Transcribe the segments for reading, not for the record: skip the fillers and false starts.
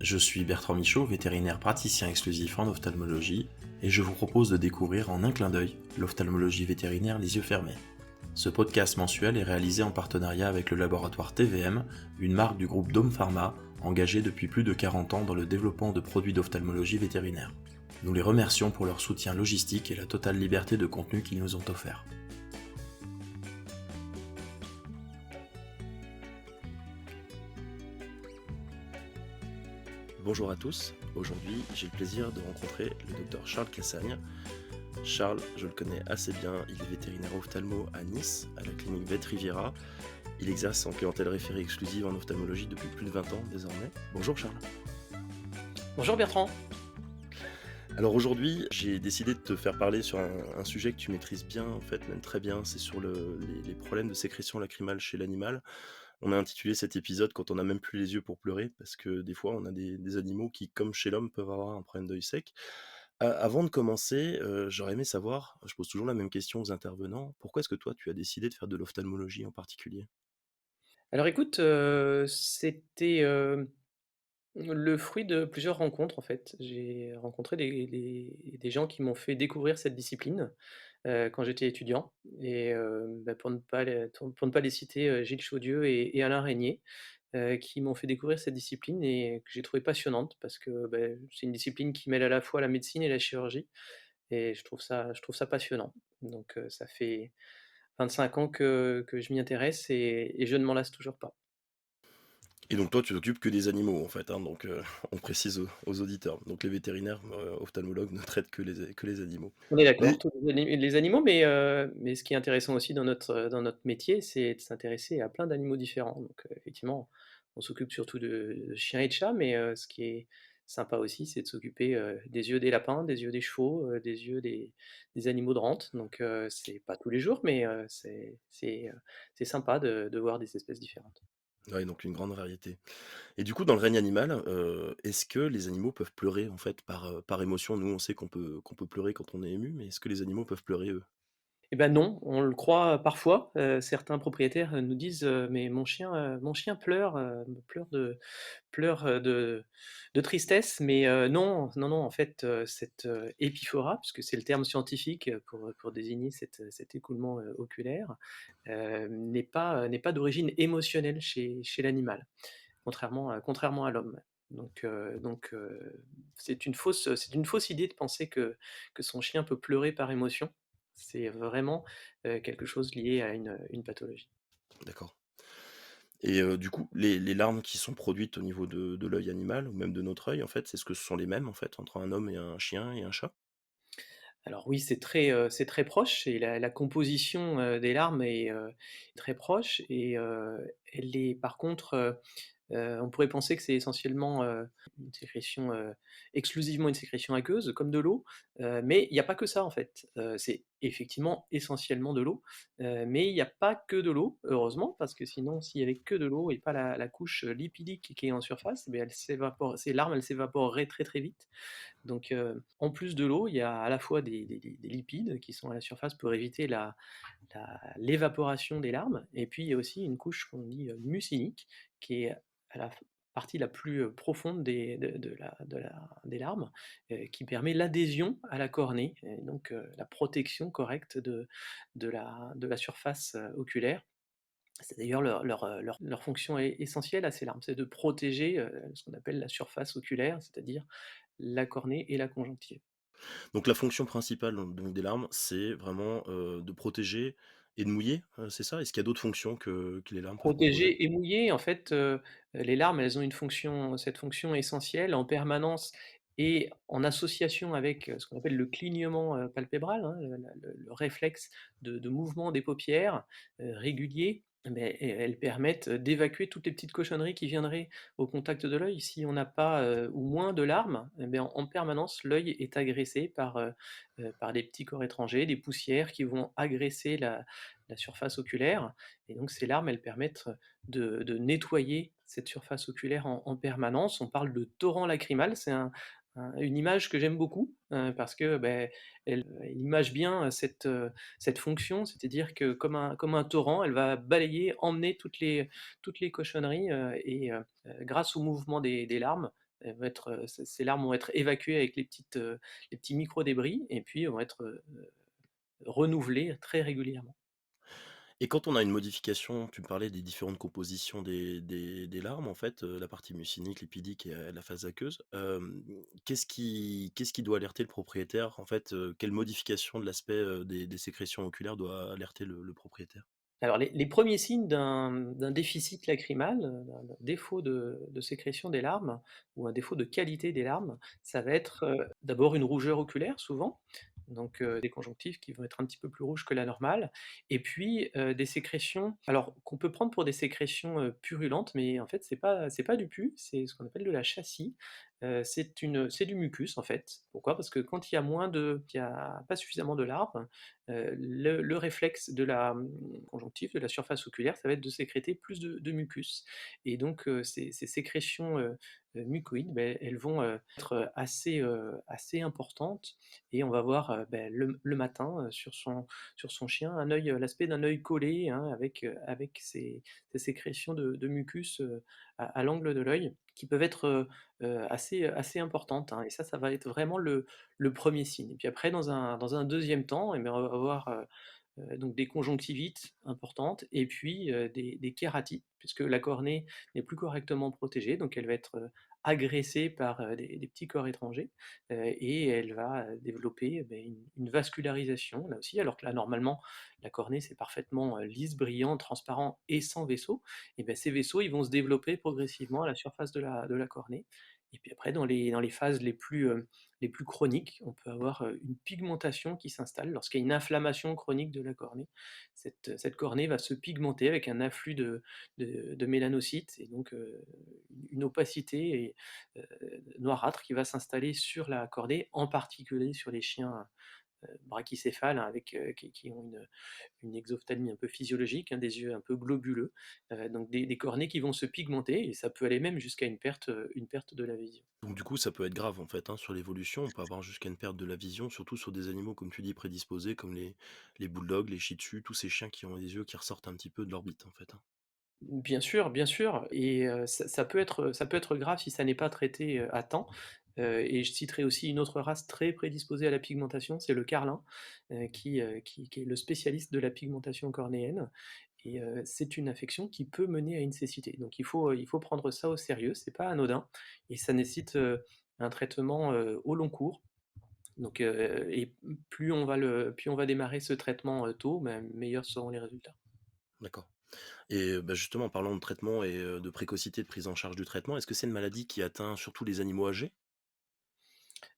Je suis Bertrand Michaud, vétérinaire praticien exclusif en ophtalmologie, et je vous propose de découvrir en un clin d'œil l'ophtalmologie vétérinaire les yeux fermés. Ce podcast mensuel est réalisé en partenariat avec le laboratoire TVM, une marque du groupe Dome Pharma, engagée depuis plus de 40 ans dans le développement de produits d'ophtalmologie vétérinaire. Nous les remercions pour leur soutien logistique et la totale liberté de contenu qu'ils nous ont offert. Bonjour à tous, aujourd'hui j'ai le plaisir de rencontrer le docteur Charles Cassagne. Charles, je le connais assez bien, il est vétérinaire ophtalmo à Nice, à la clinique Vet Riviera. Il exerce en clientèle référée exclusive en ophtalmologie depuis plus de 20 ans désormais. Bonjour Charles. Bonjour Bertrand. Alors aujourd'hui, j'ai décidé de te faire parler sur un sujet que tu maîtrises bien, en fait, même très bien, c'est sur les problèmes de sécrétion lacrymale chez l'animal. On a intitulé cet épisode «Quand on n'a même plus les yeux pour pleurer», parce que des fois on a des animaux qui, comme chez l'homme, peuvent avoir un problème d'œil sec. Avant de commencer, j'aurais aimé savoir, je pose toujours la même question aux intervenants, pourquoi est-ce que toi tu as décidé de faire de l'ophtalmologie en particulier? Alors écoute, c'était, le fruit de plusieurs rencontres en fait. J'ai rencontré des gens qui m'ont fait découvrir cette discipline, quand j'étais étudiant et pour ne pas les citer, Gilles Chaudieu et Alain Régnier, qui m'ont fait découvrir cette discipline et que j'ai trouvée passionnante parce que, c'est une discipline qui mêle à la fois la médecine et la chirurgie et je trouve ça passionnant. Donc ça fait 25 ans que je m'y intéresse et je ne m'en lasse toujours pas. Et donc toi tu t'occupes que des animaux en fait, hein, donc on précise aux auditeurs. Donc les vétérinaires, ophtalmologues ne traitent que les animaux. On est Mais d'accord, tous les animaux, mais ce qui est intéressant aussi dans notre métier, c'est de s'intéresser à plein d'animaux différents. Donc, effectivement, on s'occupe surtout de chiens et de chats, mais, ce qui est sympa aussi, c'est de s'occuper, des yeux des lapins, des yeux des chevaux, des yeux des animaux de rente. Donc, c'est pas tous les jours, mais, c'est sympa de voir des espèces différentes. ouais, donc une grande variété. Et du coup, dans le règne animal, est-ce que les animaux peuvent pleurer en fait par émotion? Nous, on sait qu'on peut pleurer quand on est ému, mais est-ce que les animaux peuvent pleurer eux? Eh ben non, on le croit parfois, certains propriétaires, nous disent, «Mais mon chien pleure, pleure de tristesse», mais non, non, non, en fait, cette, épiphora, puisque c'est le terme scientifique, pour désigner cet écoulement, oculaire, n'est pas d'origine émotionnelle chez l'animal, contrairement à l'homme. Donc, c'est une fausse idée de penser que son chien peut pleurer par émotion. C'est vraiment, quelque chose lié à une pathologie. D'accord. Et du coup, les larmes qui sont produites au niveau de l'œil animal ou même de notre œil, en fait, est-ce que ce sont les mêmes, en fait, entre un homme et un chien et un chat? Alors oui, c'est très proche et la composition, des larmes est, très proche et elle est par contre, on pourrait penser que c'est essentiellement, une sécrétion, exclusivement une sécrétion aqueuse comme de l'eau, mais il y a pas que ça en fait. C'est effectivement essentiellement de l'eau, mais il y a pas que de l'eau, heureusement, parce que sinon s'il y avait que de l'eau et pas la couche, lipidique qui est en surface, eh beh, ces larmes, elles s'évaporeraient très, très vite. Donc, en plus de l'eau, il y a à la fois des lipides qui sont à la surface pour éviter l'évaporation des larmes et puis il y a aussi une couche qu'on dit, mucinique qui est à la partie la plus, profonde des larmes, qui permet l'adhésion à la cornée et donc, la protection correcte de la surface, oculaire. C'est d'ailleurs leur fonction essentielle à ces larmes, c'est de protéger, ce qu'on appelle la surface oculaire, c'est-à-dire la cornée et la conjonctive. Donc la fonction principale donc des larmes, c'est vraiment, de protéger et de mouiller, c'est ça? Est-ce qu'il y a d'autres fonctions que les larmes peuvent composer? Protéger et mouiller, en fait, les larmes, elles ont cette fonction essentielle en permanence et en association avec, ce qu'on appelle le clignement, palpébral, hein, le réflexe de mouvement des paupières, régulier, beh, elles permettent d'évacuer toutes les petites cochonneries qui viendraient au contact de l'œil. Si on n'a pas, ou moins de larmes, eh bien, en permanence, l'œil est agressé par des petits corps étrangers, des poussières qui vont agresser la surface oculaire et donc ces larmes, elles permettent de nettoyer cette surface oculaire en permanence. On parle de torrent lacrymal, c'est une image que j'aime beaucoup, parce que, elle image bien cette fonction, c'est-à-dire que comme un torrent, elle va balayer, emmener toutes les cochonneries, grâce au mouvement des larmes, ces larmes vont être évacuées avec les petits micro-débris et puis vont être, renouvelées très régulièrement. Et quand on a une modification, tu me parlais des différentes compositions des larmes en fait, la partie mucinique, lipidique et la phase aqueuse. Qu'est-ce qui doit alerter le propriétaire en fait, quelle modification de l'aspect, des sécrétions oculaires doit alerter le propriétaire? Alors les 1 signes d'un déficit lacrymal, d'un défaut de sécrétion des larmes ou un défaut de qualité des larmes, ça va être, d'abord une rougeur oculaire souvent, donc des conjonctives qui vont être un petit peu plus rouges que la normale et puis, des sécrétions alors qu'on peut prendre pour des sécrétions, purulentes, mais en fait c'est pas du pus, c'est ce qu'on appelle de la chassis. C'est du mucus en fait. Pourquoi? Parce que quand il y a pas suffisamment de larmes, le réflexe de la, conjonctif, de la surface oculaire, ça va être de sécréter plus de mucus et donc ces sécrétions, mucoïdes, elles vont, être assez importantes et on va voir, le matin, sur son chien un œil, l'aspect d'un œil collé, hein, avec ces sécrétions de mucus, à l'angle de l'œil qui peuvent être, assez importantes, hein et ça va être vraiment le 1er signe et puis après dans un 2e temps et bien on va avoir, donc des conjonctivites importantes et puis, des kératites puisque la cornée n'est plus correctement protégée, donc elle va être, agressée par, des petits corps étrangers, et elle va, développer, une vascularisation là aussi, alors que là normalement la cornée c'est parfaitement, lisse, brillant, transparent et sans vaisseaux et ces vaisseaux ils vont se développer progressivement à la surface de la cornée et puis après dans les phases les plus chroniques, on peut avoir, une pigmentation qui s'installe lorsqu'il y a une inflammation chronique de la cornée. Cette cornée va se pigmenter avec un afflux de mélanocytes et donc une opacité et noirâtre qui va s'installer sur la cornée, en particulier sur les chiens, brachycéphales, hein, avec, qui ont une exophtalmie un peu physiologique, hein, des yeux un peu globuleux, donc des cornées qui vont se pigmenter et ça peut aller même jusqu'à une perte de la vision. Donc du coup, ça peut être grave en fait, hein, sur l'évolution. On peut avoir jusqu'à une perte de la vision, surtout sur des animaux, comme tu dis, prédisposés, comme les bulldogs, les shih tzus, tous ces chiens qui ont des yeux qui ressortent un petit peu de l'orbite en fait, hein. Bien sûr et ça peut être grave si ça n'est pas traité, à temps, et je citerai aussi une autre race très prédisposée à la pigmentation, c'est le carlin, qui est le spécialiste de la pigmentation cornéenne et c'est une affection qui peut mener à une cécité. Donc il faut prendre ça au sérieux, c'est pas anodin et ça nécessite, un traitement, au long cours. Donc et plus on va démarrer ce traitement, tôt, meilleurs seront les résultats. D'accord. Et bah, justement, en parlant de traitement et de précocité de prise en charge du traitement, est-ce que c'est une maladie qui atteint surtout les animaux âgés?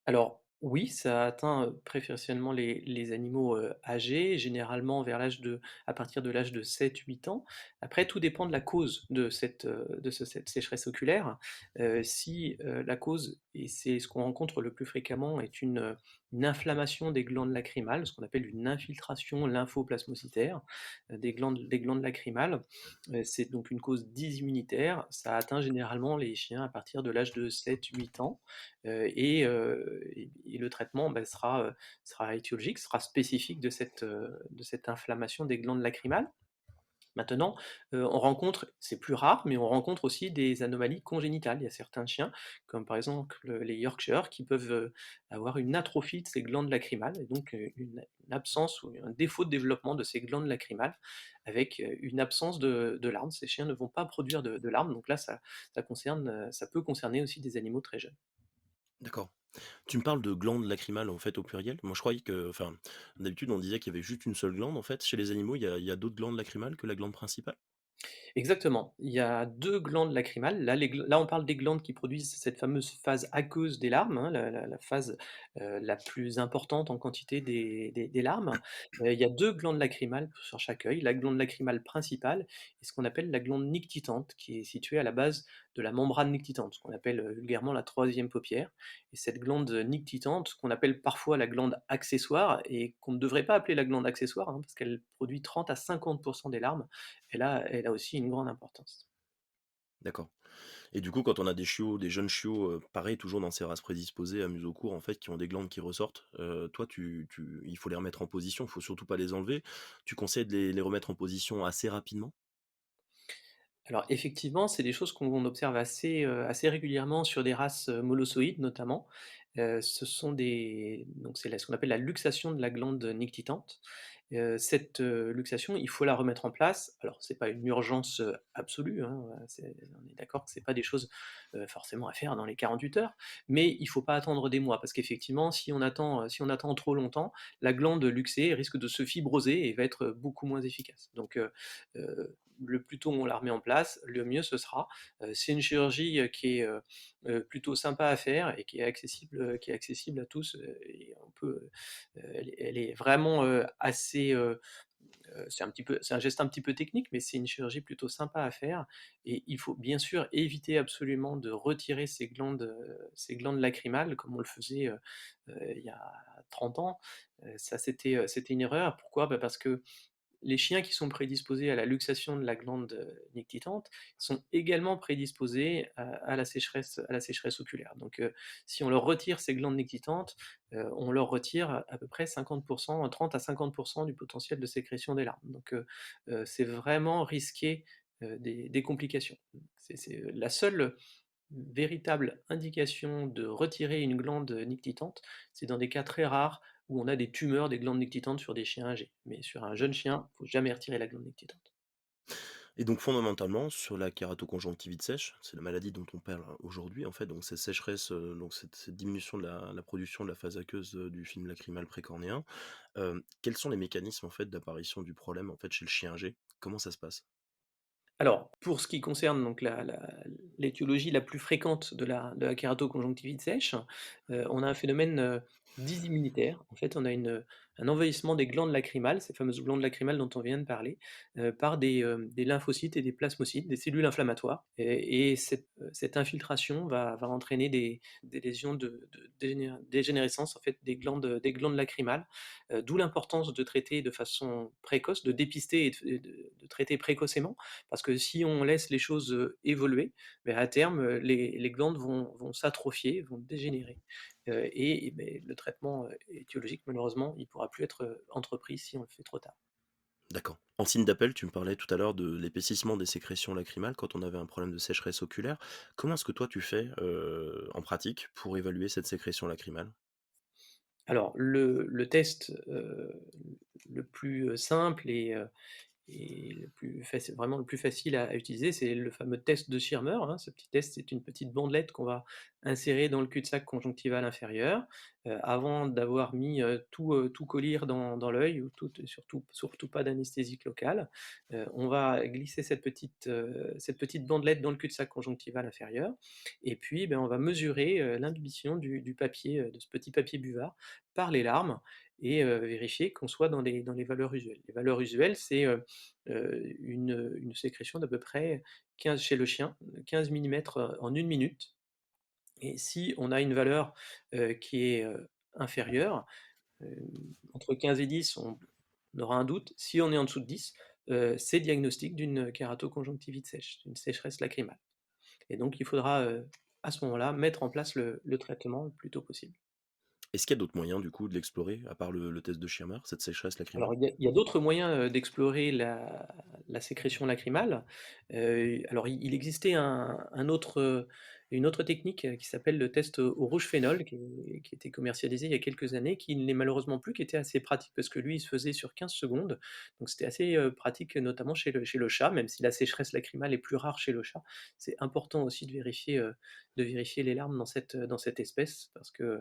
Alors oui, ça atteint, préférentiellement les animaux, âgés, généralement à partir de l'âge de 7 8 ans. Après tout dépend de la cause cette sécheresse oculaire. Si, la cause et c'est ce qu'on rencontre le plus fréquemment est une inflammation des glandes lacrymales, ce qu'on appelle une infiltration lymphoplasmocytaire, des glandes lacrymales, c'est donc une cause dysimmunitaire. Ça atteint généralement les chiens à partir de l'âge de 7 8 ans. Et le traitement, sera étiologique, sera spécifique de cette inflammation des glandes lacrymales. Maintenant, on rencontre c'est plus rare, mais on rencontre aussi des anomalies congénitales. Il y a certains chiens, comme par exemple les Yorkshire, qui peuvent, avoir une atrophie de ces glandes lacrymales et donc, une absence ou un défaut de développement de ces glandes lacrymales avec, une absence de larmes. Ces chiens ne vont pas produire de larmes, donc là ça peut concerner aussi des animaux très jeunes. D'accord. Tu me parles de glandes lacrymales, en fait, au pluriel? Moi, je croyais que enfin, d'habitude, on disait qu'il y avait juste une seule glande, en fait. Chez les animaux, il y a d'autres glandes lacrymales que la glande principale? Exactement. Il y a 2 glandes lacrymales. Là, on parle des glandes qui produisent cette fameuse phase aqueuse des larmes, hein, la phase, la plus importante en quantité des larmes. Il y a 2 glandes lacrymales sur chaque œil. La glande lacrymale principale et ce qu'on appelle la glande nictitante, qui est située à la base de la membrane nictitante, ce qu'on appelle, vulgairement la troisième paupière et cette glande nictitante, qu'on appelle parfois la glande accessoire et qu'on ne devrait pas appeler la glande accessoire, hein, parce qu'elle produit 30 à 50 des larmes, elle a aussi une grande importance. D'accord. Et du coup, quand on a des chiots, des jeunes chiots, pareil, toujours dans ces races prédisposées à museau-court, en fait, qui ont des glandes qui ressortent, toi, il faut les remettre en position, il faut surtout pas les enlever. Tu conseilles de les remettre en position assez rapidement? Alors effectivement, c'est des choses qu'on observe assez régulièrement sur des races, molossoïdes notamment. Ce sont des donc c'est ce qu'on appelle la luxation de la glande nictitante. Cette, luxation, il faut la remettre en place. Alors c'est pas une urgence, absolue, hein, on est d'accord que c'est pas des choses, forcément à faire dans les 48 heures, mais il faut pas attendre des mois parce qu'effectivement si on attend trop longtemps, la glande luxée risque de se fibroser et va être beaucoup moins efficace. Donc le plus tôt on la remet en place, le mieux ce sera. C'est une chirurgie, qui est, plutôt sympa à faire et qui est accessible à tous, et on peut, elle est vraiment, assez, c'est un geste un petit peu technique, mais c'est une chirurgie plutôt sympa à faire et il faut bien sûr éviter absolument de retirer ces glandes lacrymales comme on le faisait, il y a 30 ans. Ça c'était une erreur. Pourquoi? Bah, parce que les chiens qui sont prédisposés à la luxation de la glande, nictitante sont également prédisposés à la sécheresse oculaire. Donc, si on leur retire ces glandes nictitantes, on leur retire à peu près 50, 30 à 50 du potentiel de sécrétion des larmes. Donc, c'est vraiment risqué, des complications. C'est la seule véritable indication de retirer une glande nictitante, c'est dans des cas très rares où on a des tumeurs des glandes nictitantes sur des chiens âgés. Mais sur un jeune chien, il faut jamais retirer la glande nictitante. Et donc fondamentalement, sur la kératoconjonctivite sèche, c'est la maladie dont on parle aujourd'hui en fait, donc cette sécheresse, donc cette diminution de la production de la phase aqueuse, du film lacrymal précornéen. Quels sont les mécanismes en fait d'apparition du problème en fait chez le chien âgé? Comment ça se passe? Alors, pour ce qui concerne donc l'étiologie la plus fréquente de la kératoconjonctivite sèche, on a un phénomène, dysimmunitaire. En fait, on a un envahissement des glandes lacrymales, ces fameuses glandes lacrymales dont on vient de parler, par des lymphocytes et des plasmocytes, des cellules inflammatoires et cette infiltration va entraîner des lésions de dégénérescence en fait des glandes lacrymales, d'où l'importance de traiter de façon précoce, de dépister et de traiter précocement parce que si on laisse les choses, évoluer, beh, à terme, les glandes vont s'atrophier, vont dégénérer, beh, le traitement, étiologique malheureusement, il pourra plus être, entrepris si on le fait trop tard. D'accord. En signe d'appel, tu me parlais tout à l'heure de l'épaississement des sécrétions lacrymales quand on avait un problème de sécheresse oculaire. Comment est-ce que toi tu fais, en pratique pour évaluer cette sécrétion lacrymale? Alors le test, le plus, simple et le plus facile à utiliser, c'est le fameux test de Schirmer, hein. Ce petit test, c'est une petite bandelette qu'on va insérer dans le cul-de-sac conjonctival inférieur, avant d'avoir mis, tout collyre dans l'œil ou surtout pas d'anesthésique locale. On va glisser cette petite bandelette dans le cul-de-sac conjonctival inférieur et puis, ben, on va mesurer, l'imbibition du papier, de ce petit papier buvard par les larmes et vérifier qu'on soit dans les valeurs usuelles. Les valeurs usuelles, c'est, une sécrétion d'à peu près 15 chez le chien, 15 millimètres en 1 minute et si on a une valeur, qui est, inférieure, entre 15 et 10, on aura un doute. Si on est en dessous de 10, c'est diagnostic d'une kératoconjonctivite sèche, d'une sécheresse lacrymale et donc il faudra, à ce moment-là, mettre en place le traitement le plus tôt possible. Est-ce qu'il y a d'autres moyens du coup de l'explorer à part le test de Schirmer, cette sécheresse lacrymale? Alors il y a d'autres moyens, d'explorer la sécrétion lacrymale. Alors il existait une autre technique, qui s'appelle le test au rouge phénol qui était commercialisé il y a quelques années, qui ne l'est malheureusement plus, qui était assez pratique parce que lui, il se faisait sur 15 secondes. Donc c'était assez, pratique, notamment chez le chat, même si la sécheresse lacrymale est plus rare chez le chat. C'est important aussi de vérifier les larmes dans cette espèce parce que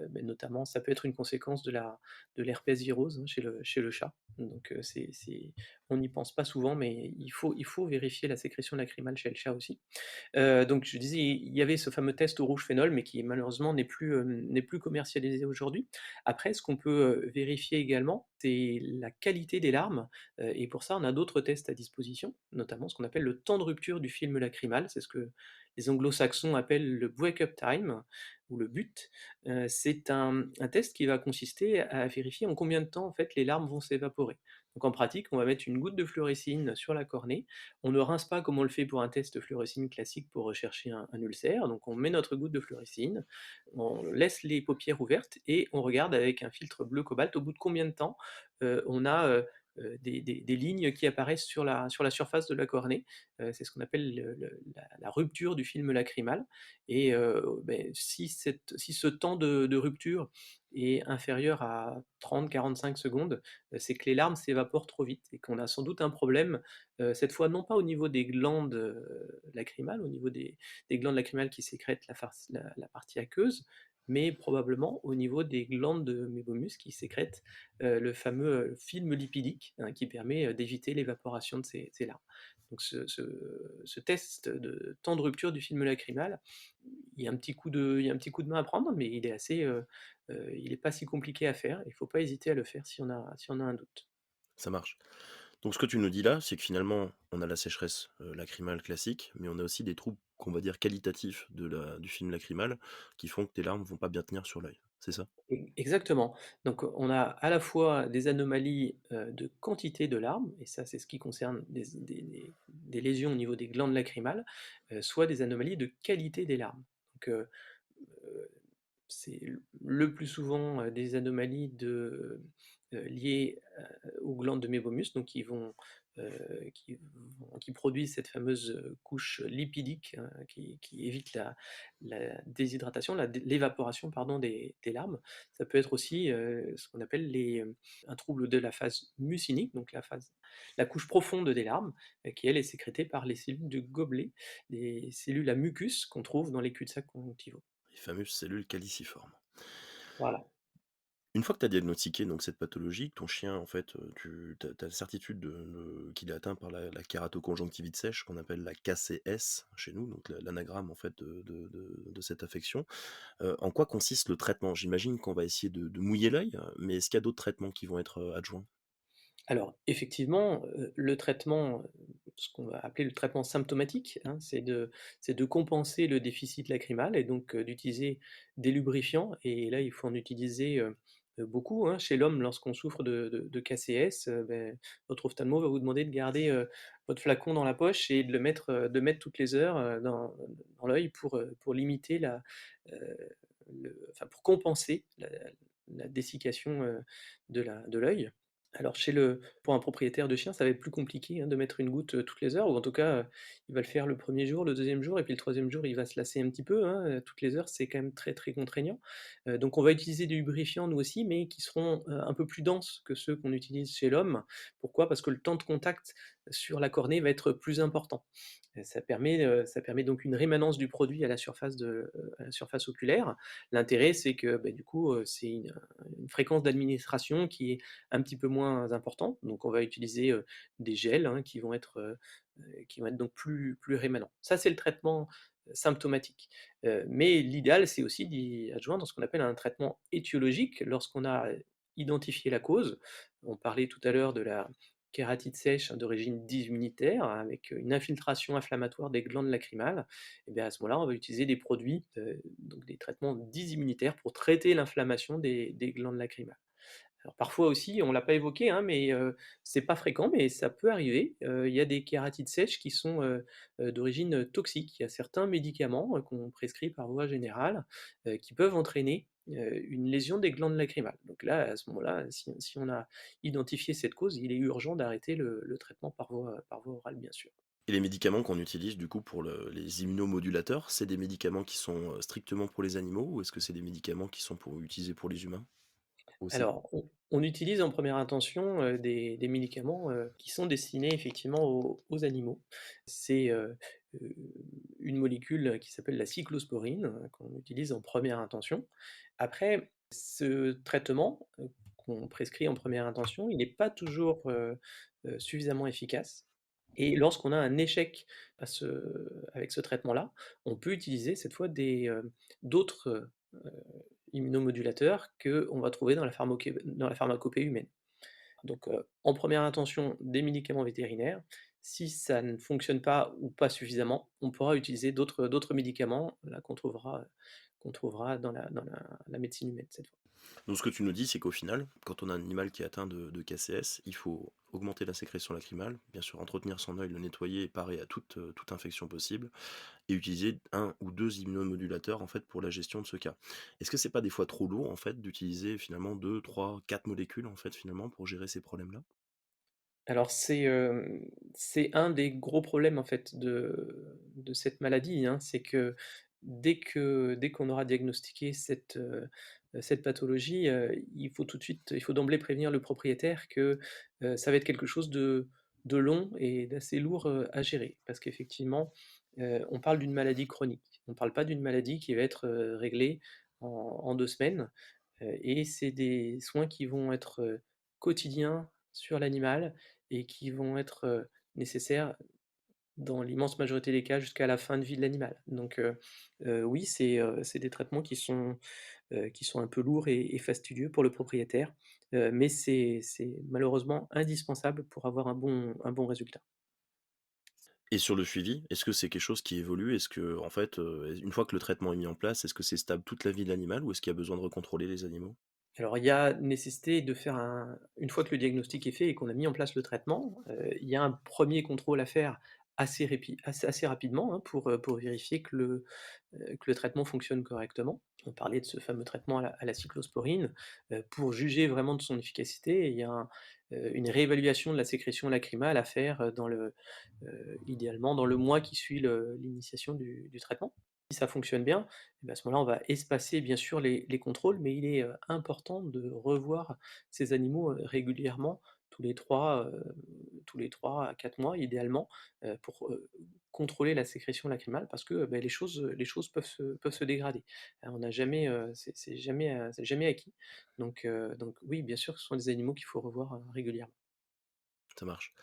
beh, notamment, ça peut être une conséquence de l'herpès virose, hein, chez le chat. Donc, on n'y pense pas souvent, mais il faut vérifier la sécrétion lacrymale chez le chat aussi. Donc je disais, il y avait ce fameux test au rouge phénol, mais qui malheureusement n'est plus commercialisé aujourd'hui. Après, ce qu'on peut, vérifier également, c'est la qualité des larmes, et pour ça, on a d'autres tests à disposition, notamment ce qu'on appelle le temps de rupture du film lacrymal. C'est ce que les anglo-saxons appellent le break-up time ou le BUT. C'est un test qui va consister à vérifier en combien de temps, en fait, les larmes vont s'évaporer. Donc en pratique, on va mettre une goutte de fluorescine sur la cornée. On ne rince pas comme on le fait pour un test fluorescine classique pour rechercher un ulcère. Donc on met notre goutte de fluorescine, on laisse les paupières ouvertes et on regarde avec un filtre bleu cobalt au bout de combien de temps, on a, des lignes qui apparaissent sur la surface de la cornée. C'est ce qu'on appelle la rupture du film lacrymal et si ce temps de rupture est inférieur à 30-45 secondes, c'est que les larmes s'évaporent trop vite et qu'on a sans doute un problème, cette fois non pas au niveau des glandes, lacrymales, au niveau des glandes lacrymales qui sécrètent la partie aqueuse, mais probablement au niveau des glandes de mébomus qui sécrètent, le fameux, film lipidique, hein, qui permet, d'éviter l'évaporation de ces larmes. Donc ce test de temps de rupture du film lacrymal, il y a un petit coup de main à prendre, mais il est pas si compliqué à faire. Il faut pas hésiter à le faire si on a un doute. Ça marche. Donc ce que tu nous dis là, c'est que finalement, on a la sécheresse, lacrymale classique, mais on a aussi des troubles qu'on va dire qualitatifs du film lacrymal, qui font que tes larmes vont pas bien tenir sur l'œil, c'est ça? Exactement. Donc, on a à la fois des anomalies, de quantité de larmes et ça, c'est ce qui concerne des lésions au niveau des glandes lacrymales, soit des anomalies de qualité des larmes. Donc, heu, c'est le plus souvent, des anomalies liées, aux glandes de mébomus, donc qui produisent cette fameuse, couche lipidique, qui évite la déshydratation, l'évaporation pardon des larmes. Ça peut être aussi, ce qu'on appelle un trouble de la phase mucinique, donc la couche profonde des larmes, qui elle est sécrétée par les cellules du gobelet, les cellules à mucus qu'on trouve dans les cul-de-sac conjonctivaux. Les fameuses cellules caliciformes. Voilà. Une fois que tu as diagnostiqué donc cette pathologie, que ton chien en fait, tu as la certitude qu'il est atteint par la kératoconjonctivite sèche qu'on appelle la KCS chez nous, donc l'anagramme en fait de cette affection. En quoi consiste le traitement? J'imagine qu'on va essayer de mouiller l'œil, mais est-ce qu'il y a d'autres traitements qui vont être, adjoints? Alors effectivement, le traitement, ce qu'on va appeler le traitement symptomatique, hein, c'est de compenser le déficit lacrymal et donc d'utiliser des lubrifiants et là, il faut en utiliser, beaucoup, hein. Chez l'homme, lorsqu'on souffre de KCS, votre ophtalmo va vous demander de garder, votre flacon dans la poche et de mettre toutes les heures, dans l'œil pour limiter pour compenser la dessiccation, de l'œil. Alors pour un propriétaire de chien, ça va être plus compliqué, hein, de mettre une goutte, toutes les heures ou en tout cas, il va le faire le premier jour, le deuxième jour et puis le troisième jour, il va se lasser un petit peu, hein, toutes les heures, c'est quand même très, très contraignant. Donc on va utiliser des lubrifiants nous aussi, mais qui seront, un peu plus denses que ceux qu'on utilise chez l'homme. Pourquoi? Parce que le temps de contact sur la cornée va être plus important. Ça permet donc une rémanence du produit à la surface oculaire. L'intérêt, c'est que, du coup, c'est une fréquence d'administration qui est un petit peu moins importante. Donc on va utiliser, des gels, hein, qui vont être donc plus rémanents. Ça, c'est le traitement, symptomatique. Mais l'idéal, c'est aussi d'y adjoindre ce qu'on appelle un traitement étiologique lorsqu'on a, identifié la cause. On parlait tout à l'heure de la kératite sèche, hein, d'origine dysimmunitaire avec, une infiltration inflammatoire des glandes lacrymales et bien, à ce moment-là, on va utiliser des produits, donc des traitements dysimmunitaires pour traiter l'inflammation des glandes lacrymales. Alors parfois aussi, on l'a pas évoqué, hein, mais c'est pas fréquent, mais ça peut arriver. Il y a des kératites sèches qui sont, d'origine, toxique. Il y a certains médicaments, qu'on prescrit par voie générale, qui peuvent entraîner, une lésion des glandes lacrymales. Donc là, à ce moment-là, si on a identifié cette cause, il est urgent d'arrêter le traitement par voie orale, bien sûr. Et les médicaments qu'on utilise du coup pour les immunomodulateurs, c'est des médicaments qui sont, strictement pour les animaux ou est-ce que c'est des médicaments qui sont utilisés pour les humains aussi? Alors, on utilise en première intention, des médicaments, qui sont destinés effectivement aux animaux. C'est, heu, une molécule qui s'appelle la cyclosporine, qu'on utilise en première intention. Après, ce traitement, qu'on prescrit en première intention, il n'est pas toujours, suffisamment efficace et lorsqu'on a un échec avec ce traitement-là, on peut utiliser cette fois d'autres, immunomodulateurs qu'on va trouver dans la pharmacopée humaine. Donc, en première intention, des médicaments vétérinaires. Si ça ne fonctionne pas ou pas suffisamment, on pourra utiliser d'autres médicaments, là, qu'on trouvera dans la médecine humaine, cette fois. Donc ce que tu nous dis, c'est qu'au final, quand on a un animal qui est atteint de KCS, il faut augmenter la sécrétion lacrymale, bien sûr entretenir son œil, le nettoyer et parer à toute infection possible, et utiliser un ou 2 immunomodulateurs en fait pour la gestion de ce cas. Est-ce que c'est pas des fois trop lourd en fait d'utiliser finalement 2, 3, 4 molécules en fait finalement pour gérer ces problèmes-là? Alors c'est un des gros problèmes en fait de cette maladie, hein. C'est que dès qu'on aura diagnostiqué cette pathologie, il faut tout de suite il faut d'emblée prévenir le propriétaire que, ça va être quelque chose de long et d'assez lourd, à gérer. Parce qu'effectivement, on parle d'une maladie chronique. On ne parle pas d'une maladie qui va être, réglée en 2 semaines, et c'est des soins qui vont être, quotidiens sur l'animal et qui vont être, nécessaires dans l'immense majorité des cas jusqu'à la fin de vie de l'animal. Donc oui, c'est des traitements qui sont un peu lourds et fastidieux pour le propriétaire, mais c'est malheureusement indispensable pour avoir un bon résultat. Et sur le suivi, est-ce que c'est quelque chose qui évolue? Est-ce que en fait, une fois que le traitement est mis en place, est-ce que c'est stable toute la vie de l'animal ou est-ce qu'il y a besoin de recontrôler les animaux? Alors il y a nécessité de faire une fois que le diagnostic est fait et qu'on a mis en place le traitement, il y a un premier contrôle à faire assez rapidement, hein, pour vérifier que le traitement fonctionne correctement. On parlait de ce fameux traitement à la cyclosporine, pour juger vraiment de son efficacité, il y a une réévaluation de la sécrétion lacrymale à faire, idéalement dans le mois qui suit l'initiation du traitement. Si ça fonctionne bien, et bah, à ce moment-là, on va espacer bien sûr les contrôles, mais il est, important de revoir ces animaux, régulièrement, tous les 3 à 4 mois idéalement, pour, contrôler la sécrétion lacrymale parce que, bah, les choses peuvent se dégrader. On n'a jamais, c'est jamais acquis. Donc oui, bien sûr, ce sont des animaux qu'il faut revoir, régulièrement. Ça marche.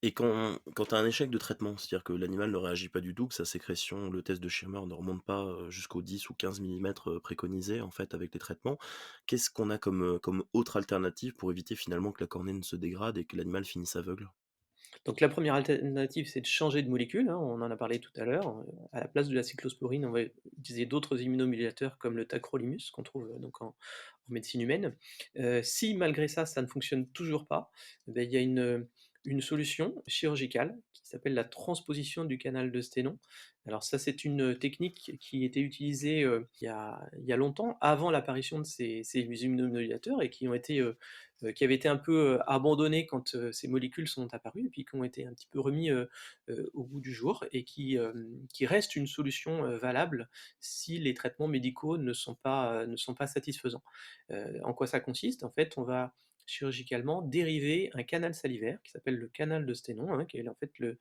Et quand tu as un échec de traitement, c'est-à-dire que l'animal ne réagit pas du tout, que sa sécrétion, le test de Schirmer ne remonte pas, jusqu'aux 10 ou 15 millimètres préconisés en fait avec les traitements, qu'est-ce qu'on a comme autre alternative pour éviter finalement que la cornée ne se dégrade et que l'animal finisse aveugle? Donc la première alternative, c'est de changer de molécule, hein, on en a parlé tout à l'heure, à la place de la cyclosporine, on va utiliser d'autres immunomodulateurs comme le tacrolimus qu'on trouve, donc en médecine humaine. Si malgré ça, ça ne fonctionne toujours pas, eh beh, il y a une solution chirurgicale qui s'appelle la transposition du canal de Sténon. Alors ça, c'est une technique qui était utilisée, il y a longtemps, avant l'apparition de ces immunomodulateurs et qui avaient été un peu, abandonnés quand, ces molécules sont apparues et puis qui ont été un petit peu remis, au goût du jour et qui restent une solution, valable si les traitements médicaux ne sont pas satisfaisants. En quoi ça consiste? En fait, on va chirurgicalement dériver un canal salivaire qui s'appelle le canal de Sténon, hein, qui est en fait le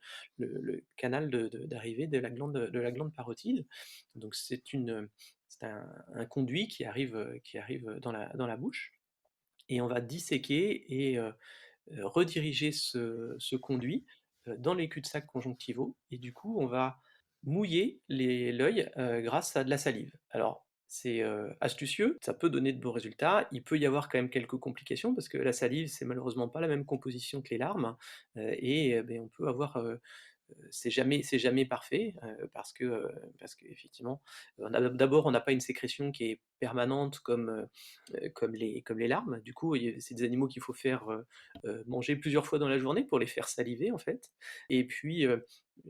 canal d'arrivée de la glande parotide. Donc c'est un conduit qui arrive dans la bouche et on va disséquer et rediriger ce conduit, dans les cul-de-sac conjonctivaux et du coup, on va mouiller l'œil, grâce à de la salive. Alors c'est, astucieux, ça peut donner de beaux résultats. Il peut y avoir quand même quelques complications parce que la salive, c'est malheureusement pas la même composition que les larmes, et beh, on peut avoir, c'est jamais parfait, parce qu'effectivement, on n'a pas une sécrétion qui est permanente comme les larmes. Du coup, c'est des animaux qu'il faut faire, manger plusieurs fois dans la journée pour les faire saliver, en fait. Et puis,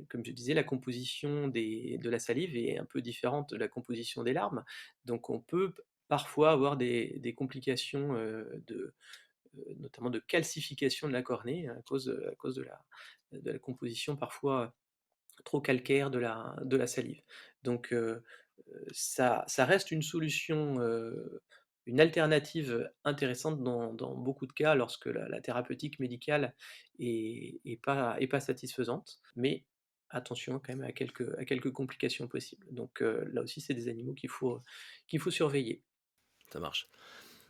comme je disais, la composition de la salive est un peu différente de la composition des larmes. Donc on peut parfois avoir des complications, notamment de calcification de la cornée à cause de la composition parfois trop calcaire de la salive. Donc ça reste une solution, une alternative intéressante dans beaucoup de cas lorsque la thérapeutique médicale est pas satisfaisante, mais attention quand même à quelques complications possibles. Donc là aussi, c'est des animaux qu'il faut surveiller. Ça marche.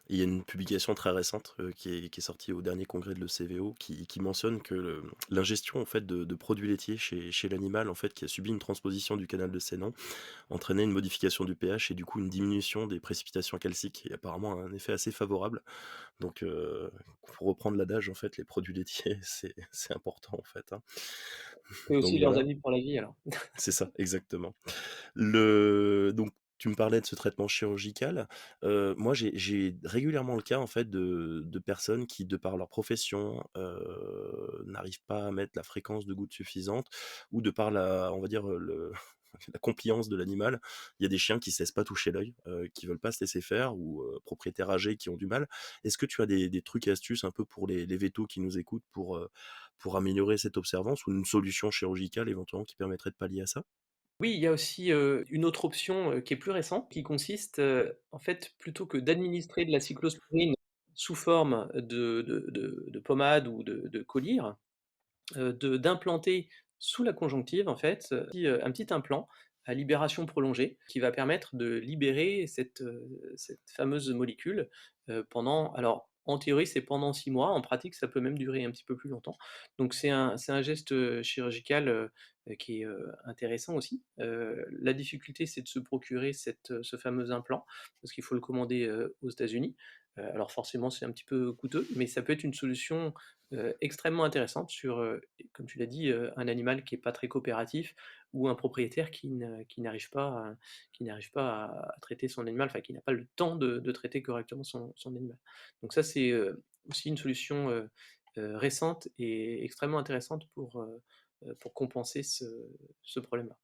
Il y a une publication très récente, qui est sortie au dernier congrès de l'ECVO qui mentionne que l'ingestion en fait de produits laitiers chez l'animal en fait qui a subi une transposition du canal de Sénon entraînait une modification du pH et du coup une diminution des précipitations calciques et apparemment un effet assez favorable. Donc pour reprendre l'adage en fait les produits laitiers c'est important en fait, hein. Et aussi Donc leurs voilà, amis pour la vie alors. c'est ça, exactement. Donc tu me parlais de ce traitement chirurgical. Moi, j'ai régulièrement le cas, en fait, de personnes qui, de par leur profession, n'arrivent pas à mettre la fréquence de goutte suffisante ou de par la on va dire, la compliance de l'animal. Il y a des chiens qui ne se laissent pas toucher l'œil, qui veulent pas se laisser faire ou propriétaires âgés qui ont du mal. Est-ce que tu as des trucs et astuces un peu pour les vétos qui nous écoutent pour améliorer cette observance ou une solution chirurgicale éventuellement qui permettrait de pallier à ça? Oui, il y a aussi, une autre option, qui est plus récente, qui consiste, en fait, plutôt que d'administrer de la cyclosporine sous forme de pommade ou de collyre, de d'implanter sous la conjonctive en fait, un petit implant à libération prolongée qui va permettre de libérer cette fameuse molécule, pendant alors en théorie c'est pendant 6 mois, en pratique ça peut même durer un petit peu plus longtemps. Donc c'est un geste, chirurgical, qui est, intéressant aussi. La difficulté c'est de se procurer ce fameux implant, parce qu'il faut le commander, aux États-Unis. Alors forcément c'est un petit peu coûteux, mais ça peut être une solution extrêmement intéressante sur, comme tu l'as dit, un animal qui est pas très coopératif ou un propriétaire qui n'arrive pas à traiter son animal, enfin qui n'a pas le temps de traiter correctement son animal. Donc ça, c'est, aussi une solution, récente et extrêmement intéressante pour compenser ce problème-là.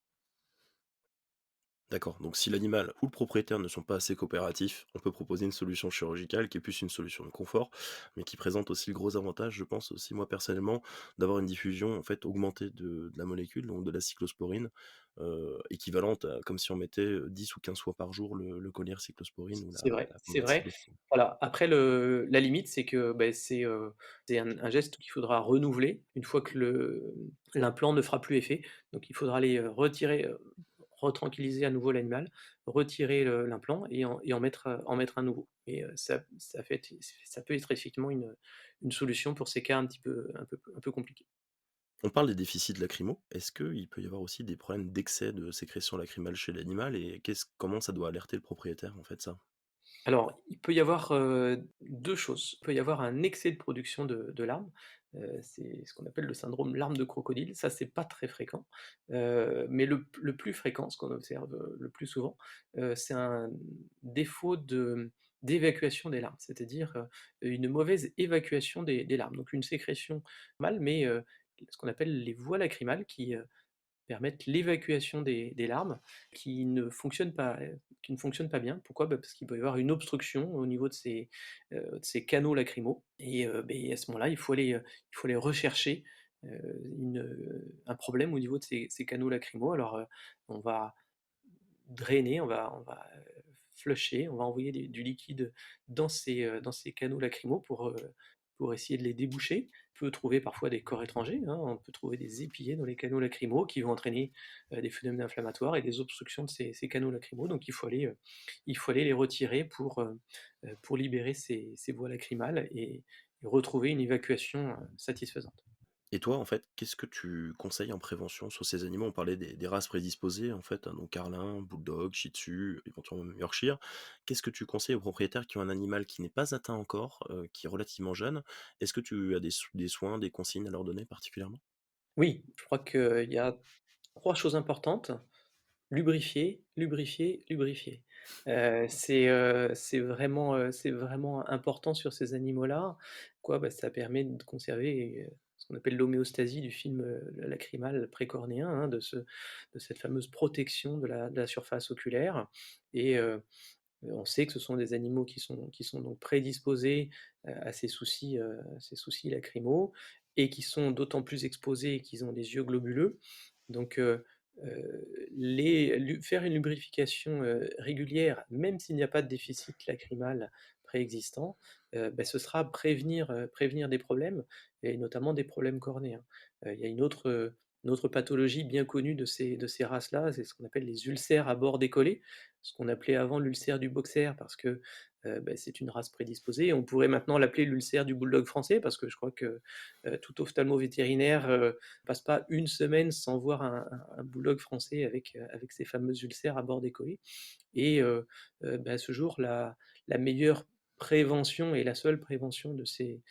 D'accord, donc si l'animal ou le propriétaire ne sont pas assez coopératifs, on peut proposer une solution chirurgicale qui est plus une solution de confort, mais qui présente aussi le gros avantage, je pense aussi moi personnellement, d'avoir une diffusion en fait augmentée de la molécule, donc de la cyclosporine, équivalente à comme si on mettait 10 ou 15 fois par jour le collier cyclosporine ou C'est vrai, la c'est pommade vrai. cyclosporine. Voilà, après la limite, c'est que, beh, c'est un geste qu'il faudra renouveler une fois que l'implant ne fera plus effet. Donc il faudra aller, retirer, retranquilliser à nouveau l'animal, retirer l'implant et en mettre un nouveau. Et ça peut être effectivement une solution pour ces cas un peu compliqués. On parle des déficits lacrymaux, est-ce qu'il peut y avoir aussi des problèmes d'excès de sécrétion lacrymale chez l'animal et comment ça doit alerter le propriétaire en fait ça? Alors, il peut y avoir, 2 choses. Il peut y avoir un excès de production de larmes, c'est ce qu'on appelle le syndrome larmes de crocodile. Ça, c'est pas très fréquent, mais le plus fréquent, ce qu'on observe, le plus souvent, c'est un défaut d'évacuation des larmes, c'est-à-dire, une mauvaise évacuation des larmes. Donc une sécrétion mal, mais, ce qu'on appelle les voies lacrymales qui permettent l'évacuation des larmes qui ne fonctionnent pas bien. Pourquoi? Bah, parce qu'il peut y avoir une obstruction au niveau de ces canaux lacrymaux et beh, à ce moment-là, il faut aller rechercher, un problème au niveau de ces canaux lacrymaux. Alors, on va drainer, on va flusher, on va envoyer du liquide dans ces canaux lacrymaux pour essayer de les déboucher. On peut trouver parfois des corps étrangers, hein, on peut trouver des épillets dans les canaux lacrymaux qui vont entraîner, des phénomènes inflammatoires et des obstructions de ces canaux lacrymaux. Donc il faut aller les retirer pour libérer ces voies lacrymales et retrouver une évacuation, satisfaisante. Et toi, en fait, qu'est-ce que tu conseilles en prévention sur ces animaux? On parlait des races prédisposées, en fait, hein, donc carlin, bulldog, shih tzu, éventuellement même yorkshire. Qu'est-ce que tu conseilles aux propriétaires qui ont un animal qui n'est pas atteint encore, qui est relativement jeune? Est-ce que tu as des soins, des consignes à leur donner particulièrement? Oui, je crois qu'il y a 3 choses importantes. Lubrifier, lubrifier, lubrifier. C'est vraiment important sur ces animaux-là. Quoi? Bah, ça permet de conserver, ce qu'on appelle l'homéostasie du film, lacrymal précornéen, hein, de cette fameuse protection de la surface oculaire et on sait que ce sont des animaux qui sont donc prédisposés, à ces soucis lacrymaux et qui sont d'autant plus exposés qu'ils ont des yeux globuleux. Donc faire une lubrification, régulière, même s'il n'y a pas de déficit lacrymal préexistant, bah, ce sera prévenir des problèmes et notamment des problèmes cornéens. Il y a une autre pathologie bien connue de ces races-là, c'est ce qu'on appelle les ulcères à bord décollé, ce qu'on appelait avant l'ulcère du boxer parce que, bah, c'est une race prédisposée. On pourrait maintenant l'appeler l'ulcère du bulldog français parce que je crois que, tout ophtalmo-vétérinaire, passe pas une semaine sans voir un bulldog français avec ces fameux ulcères à bord des collets et bah, à ce jour, la meilleure prévention et la seule prévention de ces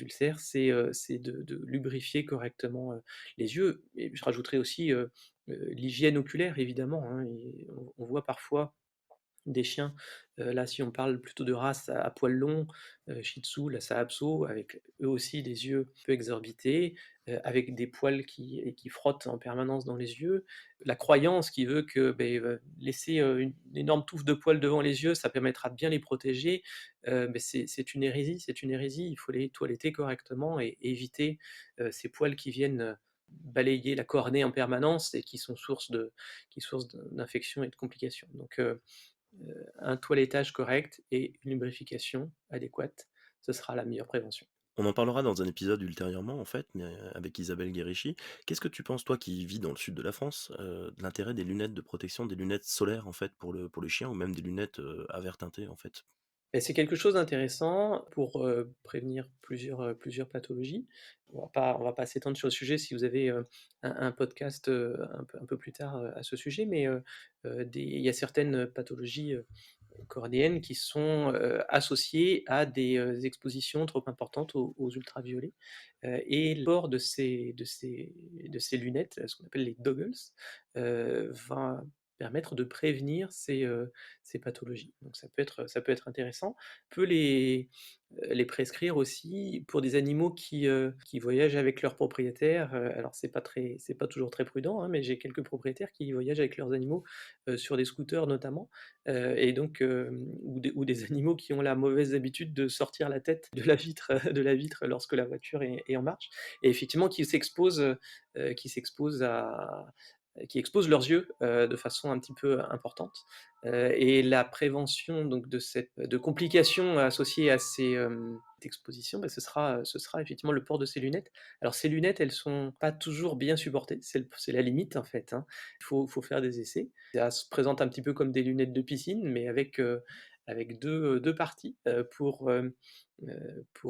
ulcères, c'est de lubrifier correctement, les yeux et je rajouterais aussi, l'hygiène oculaire évidemment, hein et on voit parfois des chiens. Là, si on parle plutôt de races à poils longs, Shih Tzu, Lhasa Apso, avec eux aussi des yeux un peu exorbités, avec des poils qui frottent en permanence dans les yeux. La croyance qui veut que, laisser, une énorme touffe de poils devant les yeux, ça permettra de bien les protéger, c'est une hérésie, c'est une hérésie. Il faut les toiletter correctement et éviter, ces poils qui viennent, balayer la cornée en permanence et qui sont source d'infections et de complications. Donc, un toilettage correct et une lubrification adéquate, ce sera la meilleure prévention. On en parlera dans un épisode ultérieurement, en fait, mais avec Isabelle Guérischi. Qu'est-ce que tu penses, toi qui vis dans le sud de la France, de l'intérêt des lunettes de protection, des lunettes solaires, en fait, pour le chien ou même des lunettes à verre teinté, en fait? Et c'est quelque chose d'intéressant pour, prévenir plusieurs pathologies. On va pas s'étendre sur le sujet si vous avez, un podcast, un peu plus tard, à ce sujet, mais il y a certaines pathologies, cornéennes qui sont, associées à des, expositions trop importantes aux ultraviolets, et le port de ces lunettes, ce qu'on appelle les goggles, va permettre de prévenir ces pathologies. Donc ça peut être intéressant. On peut les prescrire aussi pour des animaux qui voyagent avec leurs propriétaires, alors c'est pas toujours très prudent, hein, mais j'ai quelques propriétaires qui voyagent avec leurs animaux, sur des scooters notamment, et donc ou des animaux qui ont la mauvaise habitude de sortir la tête de la vitre lorsque la voiture est en marche, et effectivement qui exposent leurs yeux, de façon un petit peu importante, et la prévention donc de complications associées à ces, expositions, ce sera effectivement le port de ces lunettes. Alors ces lunettes, elles sont pas toujours bien supportées, c'est la limite en fait, hein. Il faut faire des essais. Ça se présente un petit peu comme des lunettes de piscine, mais avec 2 parties, pour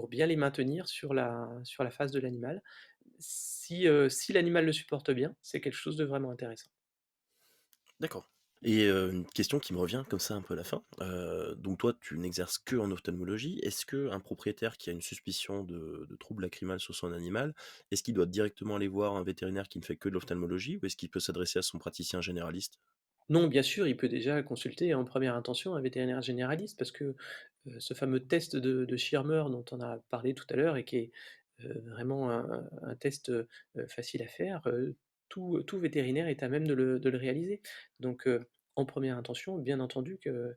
bien les maintenir sur la face de l'animal. Si l'animal le supporte bien, c'est quelque chose de vraiment intéressant. D'accord. Et une question qui me revient comme ça un peu à la fin, donc toi, tu n'exerces que en ophtalmologie. Est-ce qu'un propriétaire qui a une suspicion de trouble lacrymal sur son animal, est-ce qu'il doit directement aller voir un vétérinaire qui ne fait que de l'ophtalmologie ou est-ce qu'il peut s'adresser à son praticien généraliste? Non, bien sûr, il peut déjà consulter en première intention un vétérinaire généraliste parce que, ce fameux test de Schirmer dont on a parlé tout à l'heure et qui est, vraiment un test, facile à faire, tout vétérinaire est à même de le réaliser. Donc, en première intention, bien entendu que,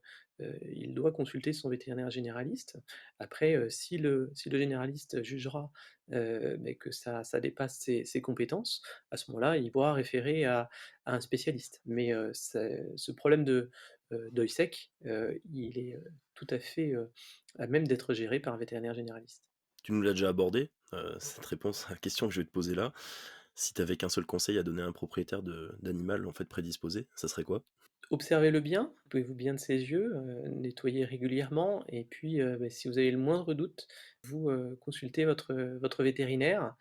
il doit consulter son vétérinaire généraliste. Après, si le généraliste jugera, que ça dépasse ses compétences, à ce moment-là, il pourra référer à un spécialiste. Mais, ce problème d'œil sec, il est, tout à fait, à même d'être géré par un vétérinaire généraliste. Tu nous l'as déjà abordé, cette réponse à la question que je vais te poser là. Si tu avais qu'un seul conseil à donner à un propriétaire d'animal, en fait, prédisposé, ça serait quoi? Observez-le bien, coupez-vous bien de ses yeux, nettoyez régulièrement et puis, si vous avez le moindre doute, vous, consultez votre vétérinaire,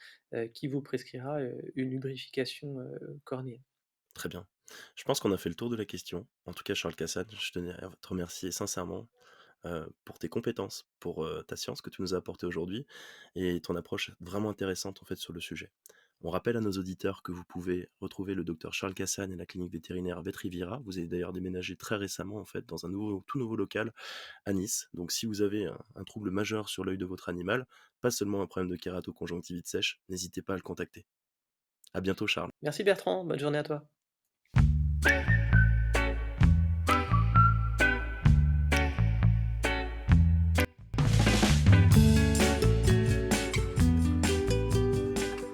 qui vous prescrira, une lubrification, cornéenne. Très bien. Je pense qu'on a fait le tour de la question. En tout cas, Charles Cassane, je tenais à te remercier sincèrement, pour tes compétences, pour, ta science que tu nous as apportée aujourd'hui et ton approche vraiment intéressante, en fait, sur le sujet. On rappelle à nos auditeurs que vous pouvez retrouver le docteur Charles Cassane et la clinique vétérinaire Vetrivira. Vous avez d'ailleurs déménagé très récemment, en fait, dans un tout nouveau local à Nice. Donc si vous avez un trouble majeur sur l'œil de votre animal, pas seulement un problème de kératoconjonctivite sèche, n'hésitez pas à le contacter. À bientôt Charles. Merci Bertrand, bonne journée à toi.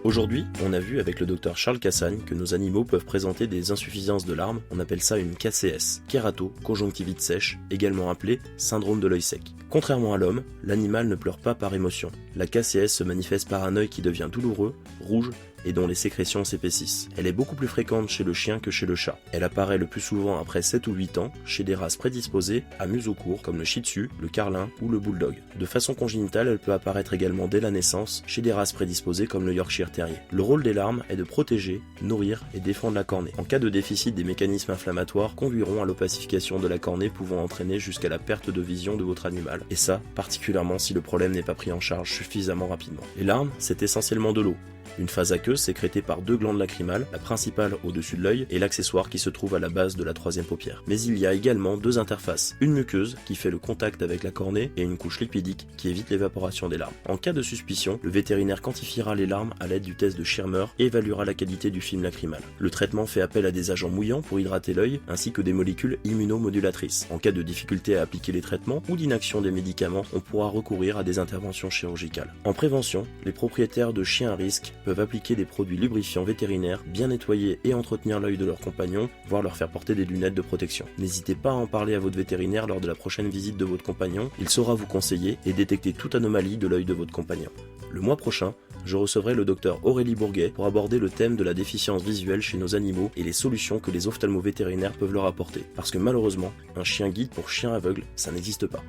Aujourd'hui, on a vu avec le docteur Charles Cassane que nos animaux peuvent présenter des insuffisances de larmes, on appelle ça une KCS, kérato-conjonctivite sèche, également appelée syndrome de l'œil sec. Contrairement à l'homme, l'animal ne pleure pas par émotion. La KCS se manifeste par un œil qui devient douloureux, rouge, et dont les sécrétions s'épaississent. Elle est beaucoup plus fréquente chez le chien que chez le chat. Elle apparaît le plus souvent après 7 ou 8 ans, chez des races prédisposées à museau court comme le Shih Tzu, le Carlin ou le Bulldog. De façon congénitale, elle peut apparaître également dès la naissance, chez des races prédisposées comme le Yorkshire Terrier. Le rôle des larmes est de protéger, nourrir et défendre la cornée. En cas de déficit, des mécanismes inflammatoires conduiront à l'opacification de la cornée pouvant entraîner jusqu'à la perte de vision de votre animal. Et ça, particulièrement si le problème n'est pas pris en charge suffisamment rapidement. Les larmes, c'est essentiellement de l'eau. Une phase aqueuse muqueuse sécrétée par 2 glandes lacrymales, la principale au-dessus de l'œil et l'accessoire qui se trouve à la base de la 3e paupière. Mais il y a également 2 interfaces, une muqueuse qui fait le contact avec la cornée et une couche lipidique qui évite l'évaporation des larmes. En cas de suspicion, le vétérinaire quantifiera les larmes à l'aide du test de Schirmer et évaluera la qualité du film lacrymal. Le traitement fait appel à des agents mouillants pour hydrater l'œil ainsi que des molécules immunomodulatrices. En cas de difficulté à appliquer les traitements ou d'inaction des médicaments, on pourra recourir à des interventions chirurgicales. En prévention, les propriétaires de chiens à risque peuvent appliquer des produits lubrifiants vétérinaires, bien nettoyer et entretenir l'œil de leur compagnon, voire leur faire porter des lunettes de protection. N'hésitez pas à en parler à votre vétérinaire lors de la prochaine visite de votre compagnon, il saura vous conseiller et détecter toute anomalie de l'œil de votre compagnon. Le mois prochain, je recevrai le docteur Aurélie Bourguet pour aborder le thème de la déficience visuelle chez nos animaux et les solutions que les ophtalmo-vétérinaires peuvent leur apporter. Parce que malheureusement, un chien guide pour chien aveugle, ça n'existe pas.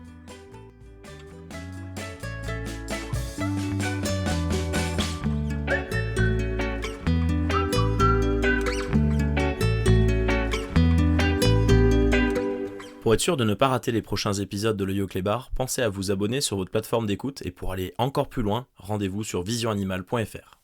Pour être sûr de ne pas rater les prochains épisodes de l'œil au clébard, pensez à vous abonner sur votre plateforme d'écoute et pour aller encore plus loin, rendez-vous sur visionanimal.fr.